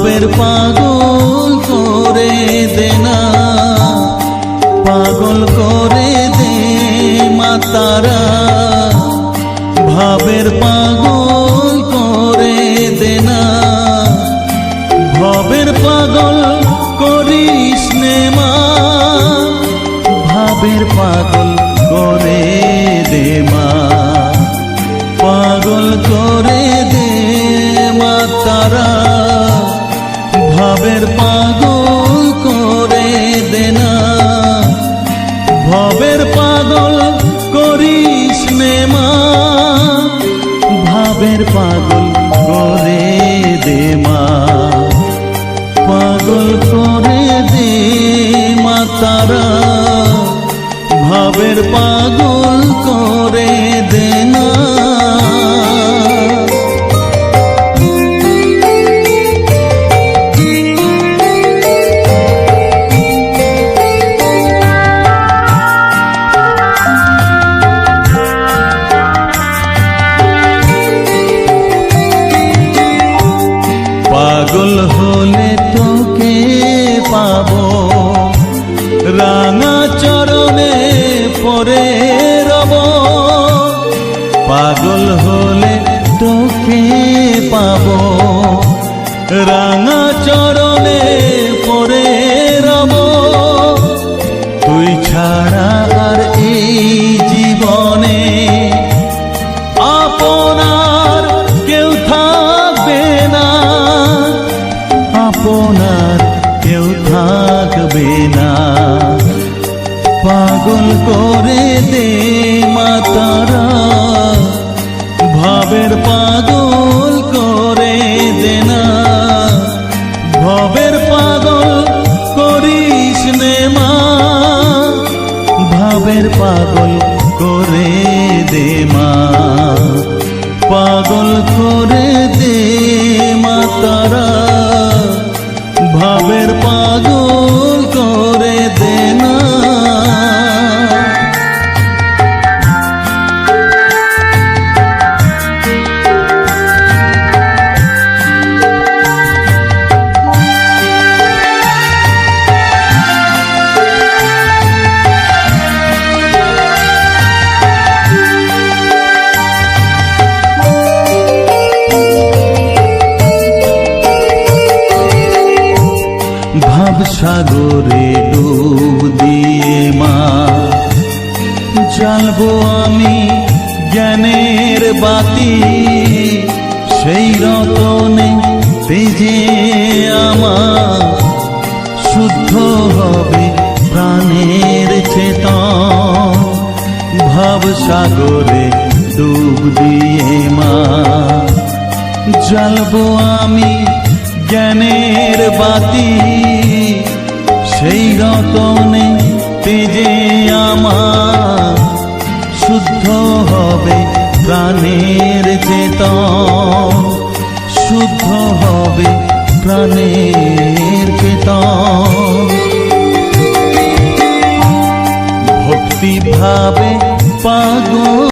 ভাবের পাগল করে দে না, পাগল করে দে মা তারা, ভাবের পাগল করে দে না, ভবের পাগল করিস নে মা, ভাবের পাগল করে দে মা, পাগল করে দে মা তারা, ভাবের পাগল করে দে না, ভবের পাগল করিস নে মা, ভাবের পাগল করে দে মা, পাগল করে দে মা তারা, ভাবের পাগল করে দে না। পাগল হলে তোকে পাবো, রাঙা চরণে পরে রব, পাগল হলে তোকে পাবো, রাঙা চরণে পরে রব, তুই ছাড়া আর এই জীবনে আপনার কেউ থাকবে না, আপনার কেউ থাকবে না, পাগল করে দে মা তারা, ভাবের পাগল করে দে না, ভবের পাগল করিস নে মা, ভাবের পাগল করে দে মা, পাগল করে দে মা তারা, ভাবের পাগল করে দে না। ভাব সাগরে ডুব দিয়ে মা, জ্বালবো আমি জ্ঞানের বাতি, সেই রতনে তেজে আমার শুদ্ধ হবে প্রাণের চেতন, ভাব সাগরে ডুব দিয়ে মা, জ্বালবো আমি জ্ঞানের বাতি, সেই রতনে তেজে আমার শুদ্ধ হবে প্রাণের চেতন, শুদ্ধ হবে প্রাণের চেতন, ভক্তি ভাবে পাগল